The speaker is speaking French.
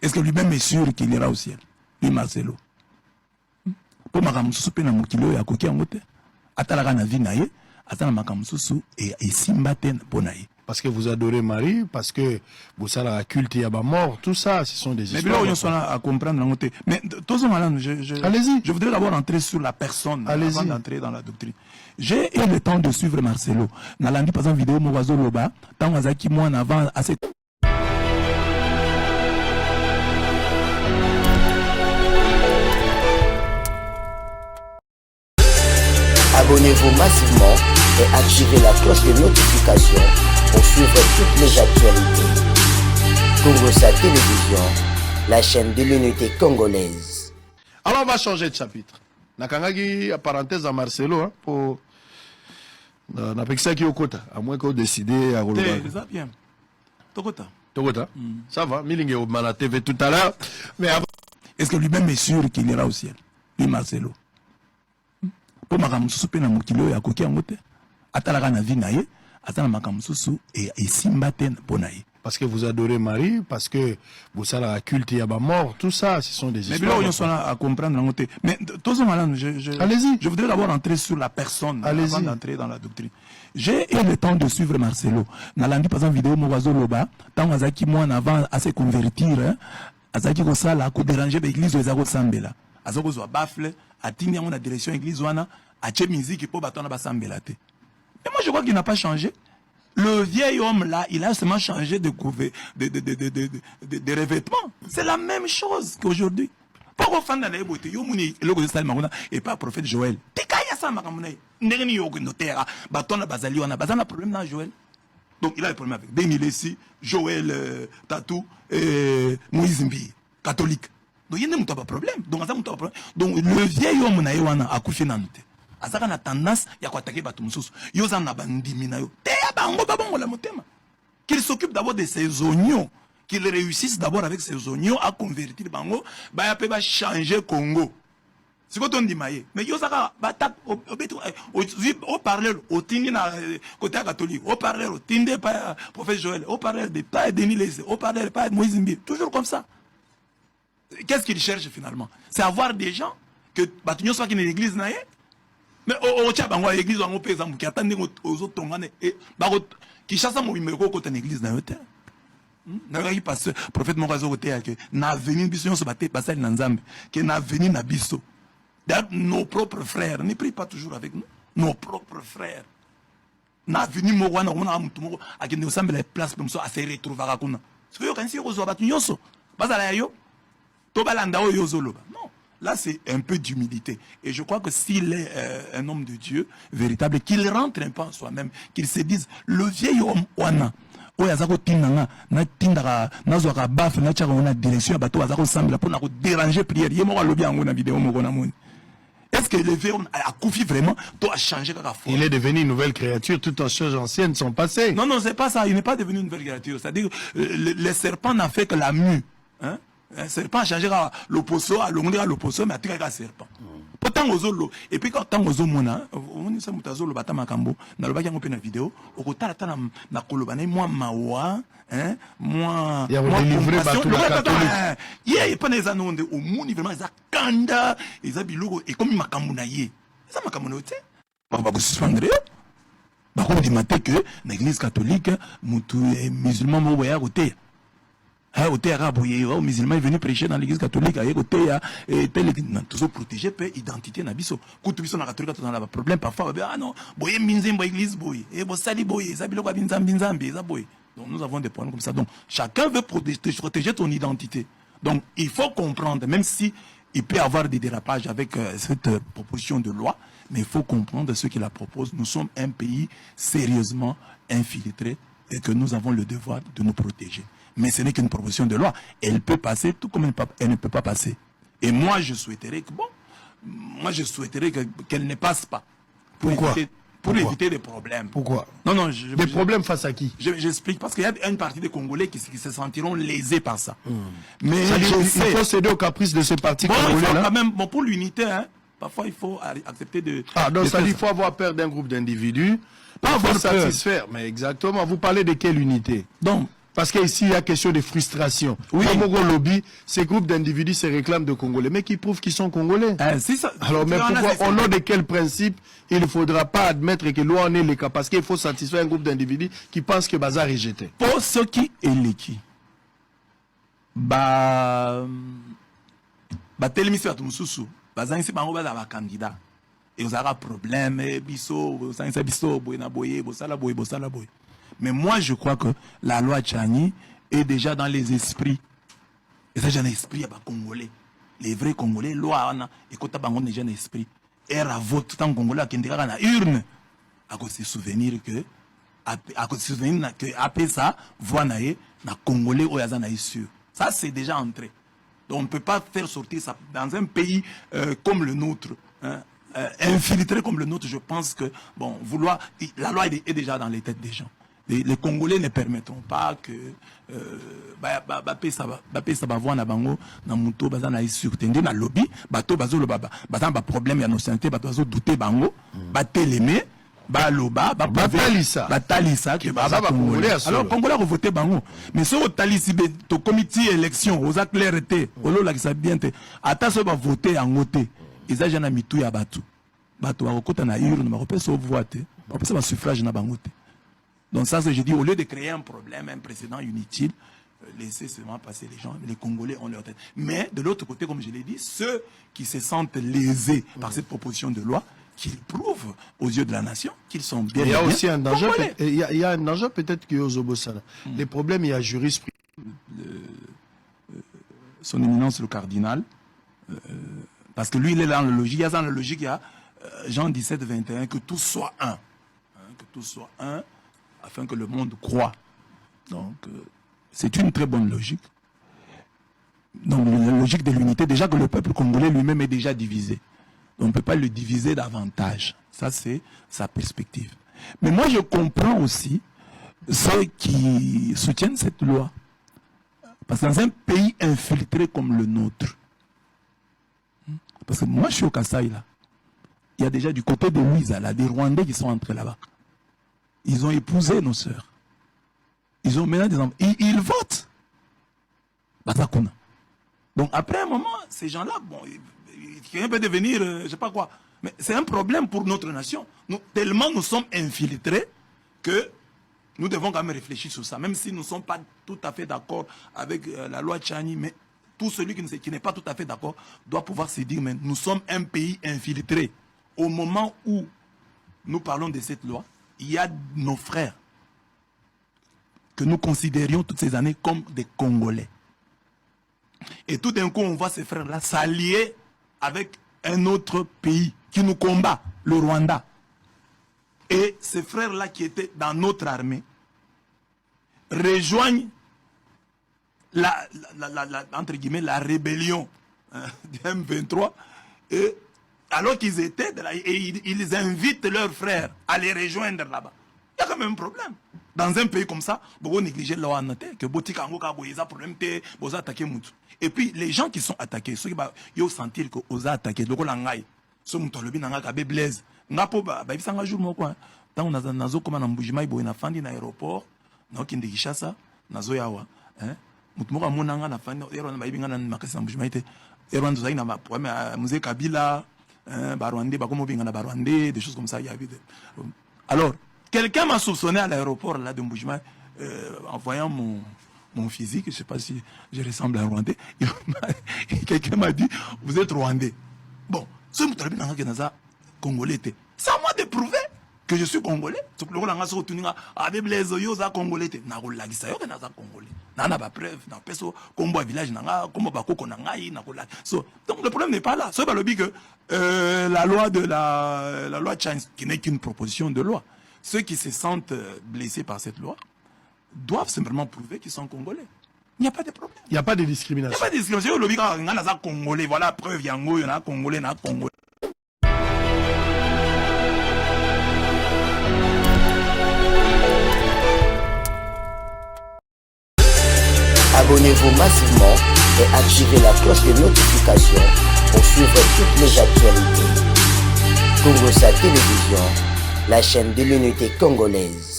Est-ce que lui-même est sûr qu'il ira au ciel? Lui, Marcelo. Pour Makamususu, pe na mukilo ya koki angote. Atalaka na vie na ye, atala Makamususu et Simbaten bonaye. Parce que vous adorez Marie, parce que vous savez la culte yaba mort, tout ça, ce sont des histoires. Mais bien, on à comprendre l'angote. Mais tous allez-y. Je voudrais d'abord entrer sur la personne avant d'entrer dans la doctrine. J'ai eu le temps de suivre Marcelo. Nalandi par exemple vidéo Mowazo Loba, tant Wazaki moi en avant assez. Abonnez-vous massivement et activez la cloche de notification pour suivre toutes les actualités. Congosa Télévision, la chaîne de l'unité congolaise. Alors on va changer de chapitre. Nakangagi, parenthèse à Marcelo, hein, pour... Napexaki Okota, à moins qu'on décide à Roloba. Ça bien. Tokota. Tokota. Ça va, Milingue au la TV tout à l'heure. Mais avant... Est-ce que lui-même est sûr qu'il ira au ciel? Lui, Marcelo. Pour Makamususu, pe na mukilo ya koki angote. Atalaka na vie na ye, atala Makamususu et Simbaten bonaye. Parce que vous adorez Marie, parce que vous savez la culte yaba mort, tout ça, ce sont des histoires. Mais bien, on soit à comprendre l'angote. Mais tous allez-y. Je voudrais d'abord entrer sur la personne avant d'entrer dans la doctrine. J'ai eu le temps de suivre Marcelo. Nalandi par exemple vidéo Mowazo Loba, tant Wazaki moi en avant à se convertir, Azaki Kosala, ko déranger l'église Ezako Sambela. Azako zo bafle, atini en la direction église wana, a tché musique pour batona ba Sambela te. Mais moi je crois qu'il n'a pas changé. Le vieil homme là, il a seulement changé de revêtements. C'est la même chose qu'aujourd'hui. Pourquoi fan dans les beautés, yomuni le go sal magona et pas prophète Joël. Tekaya sa makamuna. Ndeni yo notera, batona bazali wana, bazana problème dans Joël. Donc il a un problème avec Benilesi, Joël Tatou et Moïse Mbi, catholique. Donc il n'y a pas de problème. Donc le vieil homme na yewana a couché dans nous. Azaka na tendance ya attaquer batu mususu. Yo za na bandimi na yo. Teya bango babongo la motema. Qu'il s'occupe d'abord de ses oignons, qu'il réussisse d'abord avec ses oignons à convertir bango, ba ya pe ba changer Congo. C'est quoi ton dit maye? Mais yo zaka batak au parler au tindi na côté catholique, au parler au tindi pas prophète Joël, au parler de pas Denis Lese, au parler pas Moïse Mbi, toujours comme ça. Qu'est-ce qu'il cherche finalement? C'est avoir des gens que batunyo soit qui n'est l'église na ye. Mais au Tchabango, l'église, on peut exemple qui attendent aux autres tongane et qui chasse mon numéro côté l'église dans le terre. N'avait pas ce prophète Morazo au terre que n'a venu biso se battre passer dans Nzambe que n'a venu na biso. Nos propres frères, ne prient pas toujours avec nous. Nos propres frères. N'a venu Mowana on a mutumo à qui nous semble les places comme ça à se retrouver à kuna. Ce que quand si on va battre nyoso. Pas à la yo. To balanda o yozolo. Non. Là, c'est un peu d'humilité. Et je crois que s'il est un homme de Dieu véritable, qu'il rentre un peu en soi-même, qu'il se dise, le vieil homme, wana, oyazako tinanga, na tindara, na zoaka baf, na tchaka ona direction, bato azako sambla pour na déranger prière. Yemo lobi ango na vidéo moko na moni. Est-ce que le vieil homme a confié vraiment, toi a changé kaka foi? Il est devenu une nouvelle créature, toutes les choses anciennes sont passées. Non, non, c'est pas ça. Il n'est pas devenu une nouvelle créature. C'est-à-dire que le serpent n'a fait que la mue. Hein? Un serpent a changé l'opposo, à l'opposo, mais à tirer un serpent. Pourtant, aux autres, et puis quand on a mona, on est mutazo le batama kambo, dans le bac on peut une vidéo, au côté la na kolobane, moi mawa, hein, moi. Il y a délivré bateau la catholique. Il y a pas des années au monde vraiment ils a kanda, ils a bilogo et comme makamuna yé, ça makamuna ote, bah vous suspendre. Bah on dit matin que l'église catholique, mutu musulman mo voyage côté. Au terrain, les musulmans sont venus prêcher dans l'église catholique, et toujours protéger peu identité nabiso. Quand tu es catholique, tu as un problème parfois. Ah non, boye minzem boye église boye, et bo sali boye, ça bilo binzam ça boye. Donc nous avons des problèmes comme ça. Donc chacun veut protéger ton identité. Donc il faut comprendre, même si il peut y avoir des dérapages avec cette proposition de loi, mais il faut comprendre ce qu'il la propose. Nous sommes un pays sérieusement infiltré et que nous avons le devoir de nous protéger. Mais ce n'est qu'une proposition de loi. Elle peut passer tout comme elle ne peut pas passer. Et moi, je souhaiterais qu'elle ne passe pas. Pourquoi? Pour éviter des problèmes. Pourquoi? Non, non. Des problèmes face à qui? J'explique. Parce qu'il y a une partie des Congolais qui se sentiront lésés par ça. Mais il faut céder aux caprices de ces partis congolais. Quand même, pour l'unité, hein, parfois il faut accepter de... Ah, donc ça dit qu'il faut avoir peur d'un groupe d'individus. Pas avoir satisfaire. Mais exactement. Vous parlez de quelle unité? Donc, Parce qu'ici, il y a question de frustration. Oui. Comme au lobby, ces groupes d'individus se réclament de Congolais, mais qui prouvent qu'ils sont Congolais. Si ça, Alors, mais pourquoi, au nom de quel principe, il ne faudra pas admettre que l'on en est le cas? Parce qu'il faut satisfaire un groupe d'individus qui pensent que Bazar est rejeté. Pour ceux qui électent, batelemisi bato mosusu bazangisi bango baza bacandidat ezalaka problème biso bozangisa biso boye na boye bosala boye. Mais moi je crois que la loi Tchani est déjà dans les esprits. Et ça j'ai un esprit ya Congolais, les vrais Congolais, loi wana ekota bango déjà un esprit. Era vote tant Congolais akendeka na urne à se souvenir que après ça voix naé na Congolais oyaza na sûr. Ça, c'est déjà entré. Donc, on ne peut pas faire sortir ça dans un pays comme le nôtre, infiltré comme le nôtre. Je pense que, bon, la loi est déjà dans les têtes des gens. Les Congolais ne permettront pas que ça va voir na bango na muto baza na surtendu na lobby bato bazo lo baba baza ba problème ya innocente bato douter bango batelemé baloba batalisa que baza ba Congolais. Alors Congolais ont voté bango, mais ce talisi to comité élection aux clarté olo la qui bien te ata so ba voter en côté ils a jana mitu ya bato ba kokota na urne ba kopesa vote ba kopesa ba suffrage na bango te. Donc ça, je dis, au lieu de créer un problème, un précédent inutile, laissez seulement passer les gens. Les Congolais ont leur tête. Mais de l'autre côté, comme je l'ai dit, ceux qui se sentent lésés par cette proposition de loi, qu'ils prouvent aux yeux de la nation qu'ils sont bien. Il y a aussi un danger. Il y a un danger peut-être que Ozobosala. Les problèmes, il y a jurisprudence. Son éminence le cardinal, parce que lui, il est dans la logique. Il y a dans la logique, il y a Jean 17, 21, que tout soit un. Que tout soit un. Afin que le monde croit. Donc, c'est une très bonne logique. Donc, la logique de l'unité, déjà que le peuple congolais lui-même est déjà divisé. Donc, on ne peut pas le diviser davantage. Ça, c'est sa perspective. Mais moi, je comprends aussi ceux qui soutiennent cette loi. Parce que dans un pays infiltré comme le nôtre, parce que moi, je suis au Kasaï, là. Il y a déjà du côté de Louisa, là, des Rwandais qui sont entrés là-bas. Ils ont épousé nos sœurs. Ils ont maintenant des enfants. Ils votent. Batakuna. Donc après un moment, ces gens-là, bon, quelqu'un peut devenir, je ne sais pas quoi. Mais c'est un problème pour notre nation. Tellement nous sommes infiltrés que nous devons quand même réfléchir sur ça. Même si nous ne sommes pas tout à fait d'accord avec la loi Tchani, mais tout celui qui n'est pas tout à fait d'accord doit pouvoir se dire, mais nous sommes un pays infiltré. Au moment où nous parlons de cette loi, il y a nos frères que nous considérions toutes ces années comme des Congolais. Et tout d'un coup, on voit ces frères-là s'allier avec un autre pays qui nous combat, le Rwanda. Et ces frères-là qui étaient dans notre armée rejoignent entre guillemets, la rébellion du M23 et alors qu'ils étaient de là, et ils invitent leurs frères à les rejoindre là-bas. Il y a quand même un problème. Dans un pays comme ça, beaucoup négliger la loi que Botikango Kaboyeza problème te boza attaquer mutu. Et puis les gens qui sont attaqués, ceux qui ont sentir que oza attaquer, loko langai, so mutu lobi nanga ka be blaze. Ngapo ba bisanga jour moko. Tant on a nazo comme na mbujima ibo na fandi na aéroport, na kinde Kinshasa, nazo yawa, mutu moko monanga na fandi ero na bayibinga na makasi na mbujima ite. Ero nzo zaina ba problème musée Kabila. Barwandais, des choses comme ça. Il y avait alors, quelqu'un m'a soupçonné à l'aéroport là de Mboujima, en voyant mon physique, je ne sais pas si je ressemble à un Rwandais. Quelqu'un m'a dit, vous êtes Rwandais. Bon, ce que Congolais, c'est à moi de prouver que je suis Congolais. C'est pour le avec les oyos Congolais. Donc le problème n'est pas là. C'est pas le but que la loi Tchani, qui n'est qu'une proposition de loi, ceux qui se sentent blessés par cette loi doivent simplement prouver qu'ils sont Congolais. Il n'y a pas de problème. Il n'y a pas de discrimination. Il n'y a pas de discrimination. Le but que Congolais, voilà preuve, il y a un Congolais, il y a un Congolais. Abonnez-vous massivement et activez la cloche de notification pour suivre toutes les actualités. Congo Sa Télévision, la chaîne de l'unité congolaise.